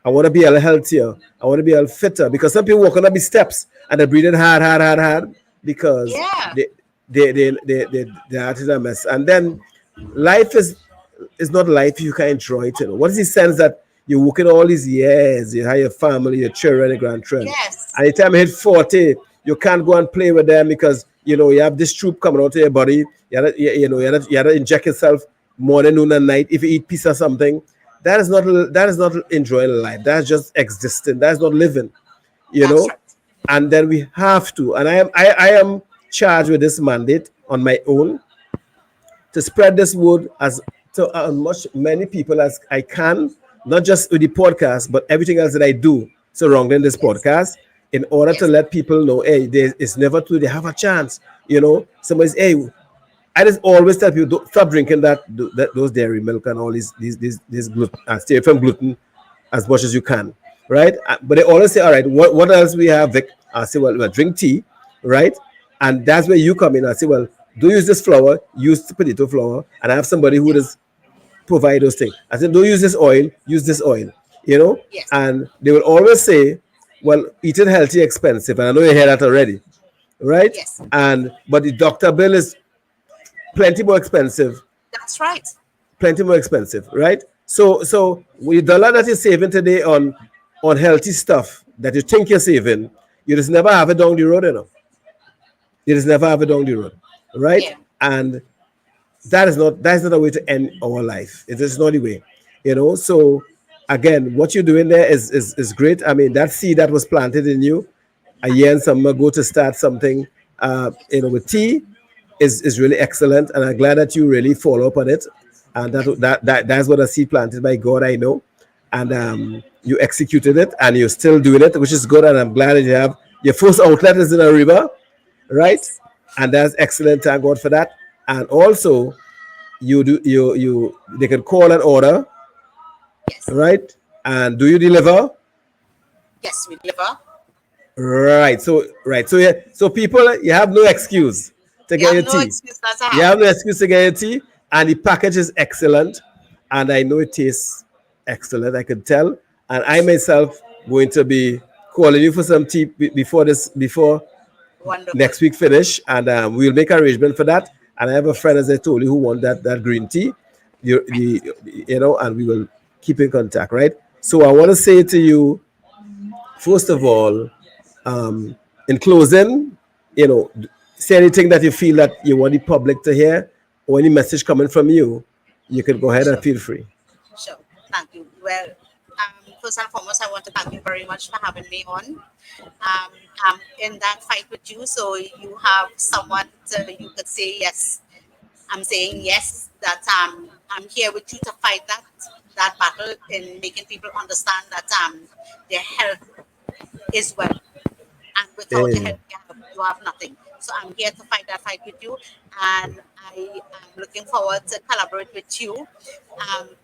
I want to be a little healthier. I want to be a little fitter, because some people walk on up the steps and they're breathing hard, hard, hard, hard, because yeah, their heart is a mess. And then life is not life if you can't enjoy it. What is the sense that you're working all these years, you have your family, your children, your grandchildren, yes, and the time you hit 40, you can't go and play with them because you have this troop coming out of your body. You have to inject yourself morning, noon, and night. If you eat pizza or something, that is not enjoying life. That's just existing. That's not living. You that's know, right. and then we have to. And I am charged with this mandate on my own to spread this word to as much many people as I can, not just with the podcast, but everything else that I do surrounding this Yes, podcast, in order to yes, let people know, hey, it's never too. They have a chance. Somebody's, hey, I just always tell people, don't stop drinking those dairy milk and all these gluten, stay away from gluten as much as you can, right? But they always say, all right, what else we have, Vic? I say, well, drink tea, right? And that's where you come in. I say, well, do use this flour, use the potato flour, and I have somebody who yes, does provide those things. I said, don't use this oil, use this oil, you know? yes, And they will always say, well, eating healthy expensive. And I know you hear that already, right? yes, But the doctor bill is plenty more expensive, that's right. plenty more expensive, right? So with the dollar that you're saving today on healthy stuff that you think you're saving, you just never have it down the road. You just never have it down the road, right? Yeah, And that is not a way to end our life. It is not the way. So again, what you're doing there is great. I mean, that seed that was planted in you a year and some ago to start something with tea, is really excellent, and I'm glad that you really follow up on it. And that's what I see planted by God, I know. And you executed it, and you're still doing it, which is good. And I'm glad that you have your first outlet is in Ariba, right? Yes. And that's excellent. Thank God for that. And also, you they can call and order, Yes. right? And do you deliver? Yes, we deliver. Right. So yeah. So people, you have no excuse to You get have your no tea. excuse not to You have have no it. excuse to get your tea, and the package is excellent, and I know it tastes excellent. I can tell, and I myself going to be calling you for some tea before Wonderful. next week finish, and we'll make arrangement for that. And I have a friend, as I told you, who want that green tea, and we will keep in contact, right? So I want to say to you, first of all, um, in closing, you know, say anything that you feel that you want the public to hear, or any message coming from you, you can go ahead and Sure. feel free. Sure. Thank you. Well, first and foremost, I want to thank you very much for having me on. I'm in that fight with you, so you have someone you could say yes. I'm saying yes. That I'm here with you to fight that battle in making people understand that their health is wealth, and without your Eh, help, you have nothing. So I'm here to fight that fight with you, and I am looking forward to collaborate with you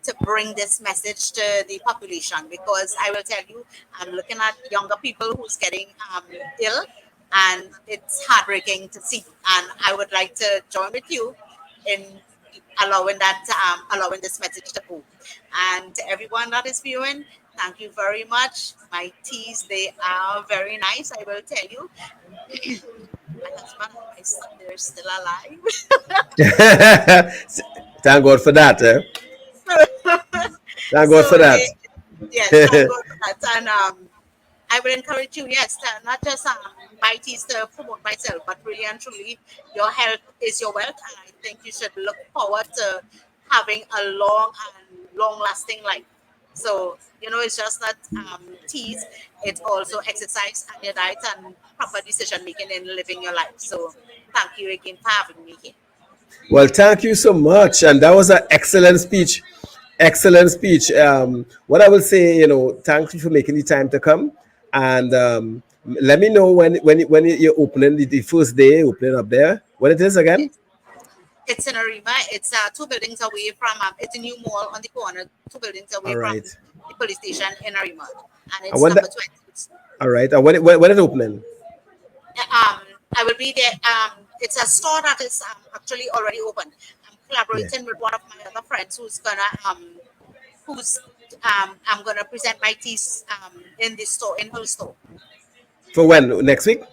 to bring this message to the population. Because I will tell you, I'm looking at younger people who's getting ill, and it's heartbreaking to see. And I would like to join with you in allowing this message to go. And to everyone that is viewing, thank you very much. My teas, they are very nice. I will tell you, my husband and my son, they're still alive. Thank God for that. Thank God for So that. they, yes, thank God for that. And I will encourage you, yes, to not just buy teas to promote myself, but really and truly, your health is your wealth, and I think you should look forward to having a long-lasting life. So it's just not teas; it's also exercise and your diet and proper decision making in living your life. So thank you again for having me here. Well, thank you so much, and that was an excellent speech. Excellent speech. What I will say, thank you for making the time to come, and let me know when you're opening the first day opening up there. When it is again? Yes. It's in Arima. It's two buildings away from. It's a new mall on the corner, two buildings away All from right. the police station in Arima, and I it's wonder. number 20. All right. And when it opening? Um, I will be there. It's a store that is actually already open. I'm Yeah. collaborating with one of my other friends who's I'm gonna present my teas in this store in her store For when? Next week?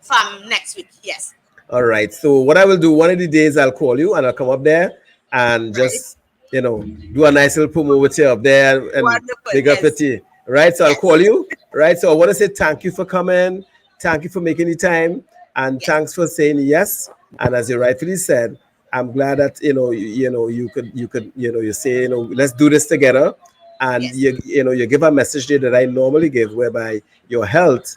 from next week. Yes, All right. So what I will do, one of the days I'll call you and I'll come up there and right. just, do a nice little promo with you up there and Wonderful. big up Yes, at you. Right. So I'll yes, call you. Right. So I want to say thank you for coming. Thank you for making the time. And yes, thanks for saying yes. And as you rightfully said, I'm glad that, you say, let's do this together. And yes, you give a message there that I normally give, whereby your health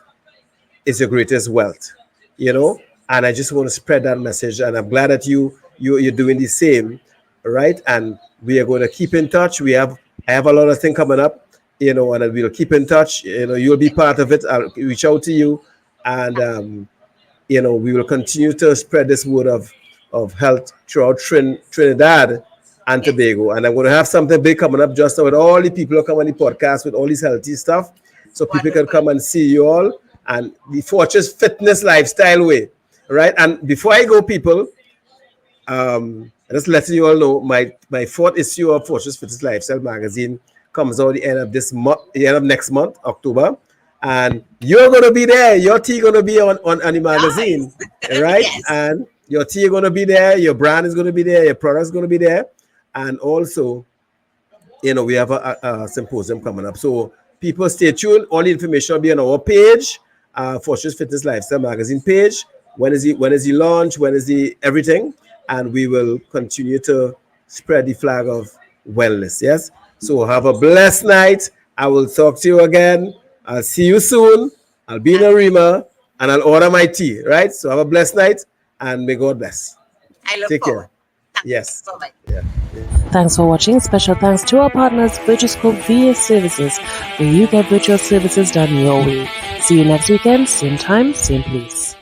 is your greatest wealth, you yes. know. And I just want to spread that message, and I'm glad that you're doing the same, right? And we are going to keep in touch. I have a lot of things coming up, and we'll keep in touch. You'll be part of it. I'll reach out to you, and Thank you. we will continue to spread this word of health throughout Trinidad and Yes, Tobago. And I'm going to have something big coming up just now with all the people who come on the podcast with all this healthy stuff. So people can wonderful. come and see you all and the Fortress Fitness Lifestyle way. Right. And before I go, people, just letting you all know, my fourth issue of Fortress Fitness Lifestyle magazine comes out the end of this month, the end of next month, October. And you're gonna be there. Your tea gonna be on the magazine, Nice. right? Yes, And your tea gonna be there, your brand is gonna be there, your product's gonna be there. And also, we have a symposium coming up. So people stay tuned. All the information will be on our page, Fortress Fitness Lifestyle magazine page. When is the launch? When is the everything? And we will continue to spread the flag of wellness. Yes. So have a blessed night. I will talk to you again. I'll see you soon. I'll be in and Arima and I'll order my tea. Right. So have a blessed night and may God bless. I look Take forward. care. Yes. Bye-bye. Yeah. Thanks for watching. Special thanks to our partners, Virtuoscope VA Services, where you get virtual services done your way. See you next weekend, same time, same place.